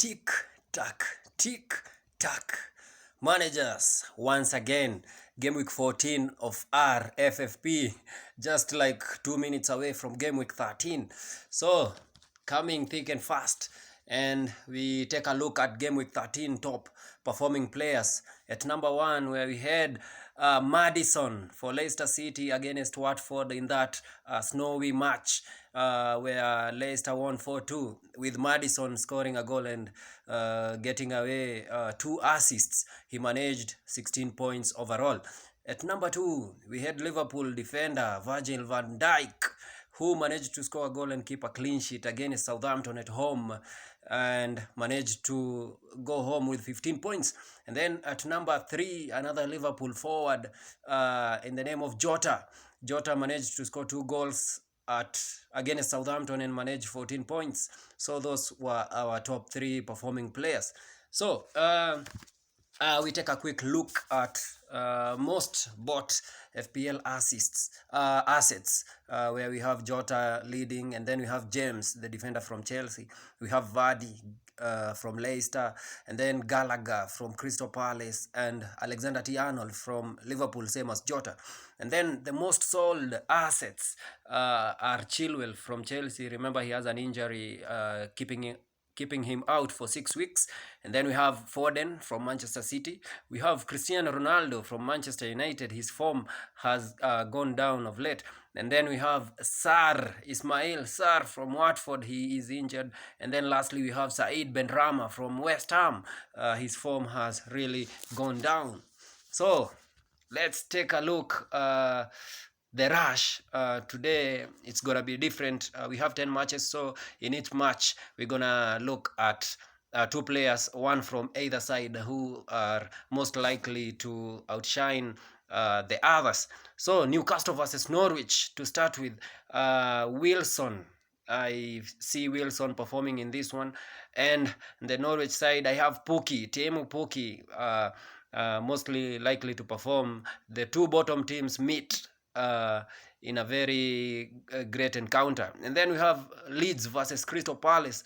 Tick tack, tick tack. Managers, once again, game week 14 of Rffp, just like 2 minutes away from game week 13. So, coming thick and fast, and we take a look at game week 13 top performing players. At number 1, where we had Maddison for Leicester City against Watford in that snowy match where Leicester won 4-2, with Maddison scoring a goal and getting away 2 assists. He managed 16 points overall. At number 2, we had Liverpool defender Virgil van Dijk, who managed to score a goal and keep a clean sheet against Southampton at home, and managed to go home with 15 points. And then at number 3, another Liverpool forward in the name of Jota. Jota managed to score 2 goals against Southampton and managed 14 points. So those were our top 3 performing players. So we take a quick look at most bought FPL assets, where we have Jota leading, and then we have James, the defender from Chelsea. We have Vardy from Leicester, and then Gallagher from Crystal Palace, and Alexander-Arnold from Liverpool, same as Jota. And then the most sold assets are Chilwell from Chelsea. Remember, he has an injury keeping him out for 6 weeks. And then we have Foden from Manchester City. We have Cristiano Ronaldo from Manchester United. His form has gone down of late. And then we have Ismail Sarr from Watford. He is injured. And then lastly, we have Said Benrahma from West Ham. His form has really gone down. So let's take a look. The rush today, it's gonna be different. We have 10 matches, so in each match we're gonna look at 2 players, one from either side, who are most likely to outshine the others. So Newcastle versus Norwich to start with. Wilson, I see Wilson performing in this one. And the Norwich side, I have Teemu Pukki, mostly likely to perform. The 2 bottom teams meet in a very great encounter. And then we have Leeds versus Crystal Palace.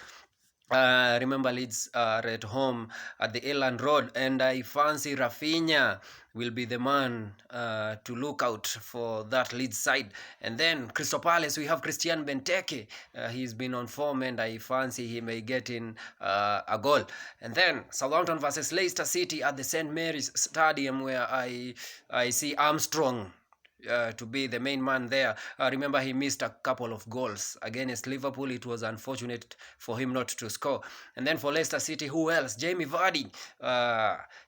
Remember, Leeds are at home at the Elland Road, and I fancy Rafinha will be the man to look out for that Leeds side. And then Crystal Palace, we have Christian Benteke. He's been on form, and I fancy he may get in a goal. And then Southampton versus Leicester City at the St. Mary's Stadium, where I see Armstrong to be the main man there. Remember, he missed a couple of goals against Liverpool. It was unfortunate for him not to score. And then for Leicester City, who else? Jamie Vardy.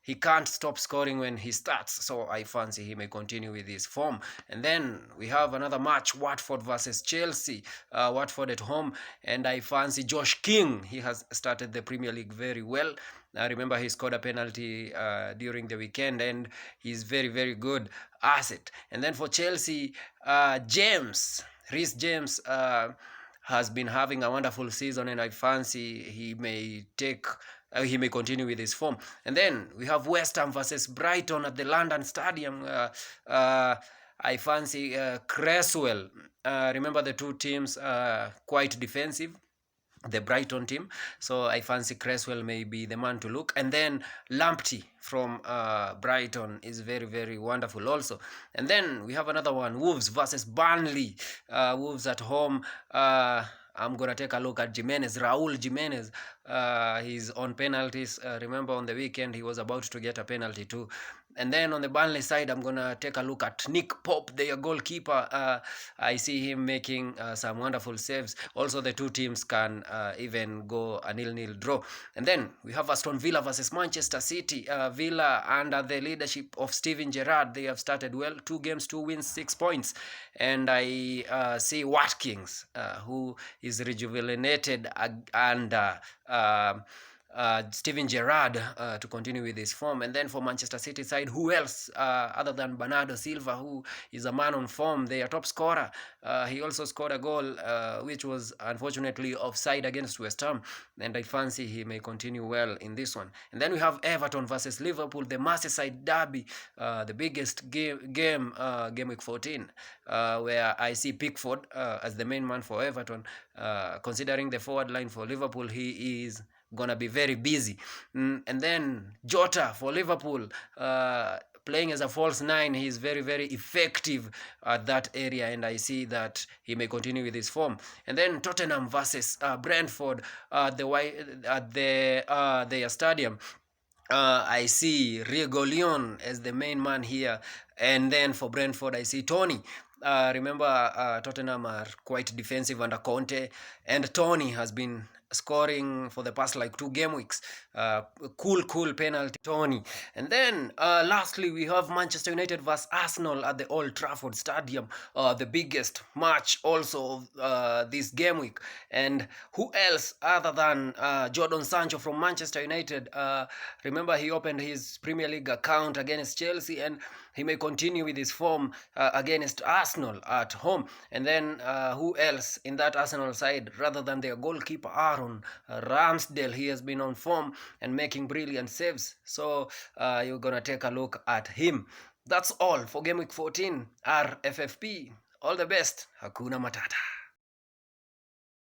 He can't stop scoring when he starts, so I fancy he may continue with his form. And then we have another match, Watford versus Chelsea. Watford at home, and I fancy Josh King. He has started the Premier League very well. Remember, he scored a penalty during the weekend, and he's very, very good asset. And then for Chelsea, Reece James has been having a wonderful season, and I fancy he may continue with his form. And then we have West Ham versus Brighton at the London Stadium. I fancy Cresswell. Remember, the 2 teams are quite defensive, the Brighton team, so I fancy Cresswell may be the man to look. And then Lamptey from Brighton is very, very wonderful also. And then we have another one, Wolves versus Barnley. Wolves at home. I'm gonna take a look at Raul Jimenez. He's on penalties. Remember, on the weekend he was about to get a penalty too. And then on the Barnley side, I'm gonna take a look at Nick Pope, their goalkeeper. I see him making some wonderful saves. Also, the 2 teams can even go a 0-0 draw. And then we have Aston Villa versus Manchester City. Villa, under the leadership of Steven Gerrard, they have started well. 2 games, 2 wins, 6 points. And I see Watkins, who is rejuvenated under Steven Gerrard to continue with his form. And then for Manchester City side, who else other than Bernardo Silva, who is a man on form, their top scorer. He also scored a goal which was unfortunately offside against West Ham, and I fancy he may continue well in this one. And then we have Everton versus Liverpool, the Merseyside derby, the biggest game week 14, where I see Pickford as the main man for Everton. Considering the forward line for Liverpool, he is gonna be very busy. And then Jota for Liverpool, playing as a false nine, he's very, very effective at that area, and I see that he may continue with his form. And then Tottenham versus Brentford at their stadium. I see Riego as the main man here, and then for Brentford I see Tony. Remember, Tottenham are quite defensive under Conte, and Tony has been scoring for the past like 2 game weeks. Cool penalty, Tony. And then lastly, we have Manchester United versus Arsenal at the Old Trafford Stadium, the biggest match also of this game week. And who else other than Jadon Sancho from Manchester United? Remember, he opened his Premier League account against Chelsea, and he may continue with his form against Arsenal at home. And then who else in that Arsenal side rather than their goalkeeper Aaron Ramsdale? He has been on form and making brilliant saves, so you're gonna take a look at him. That's all for game week 14 RFFP. All the best. Hakuna Matata.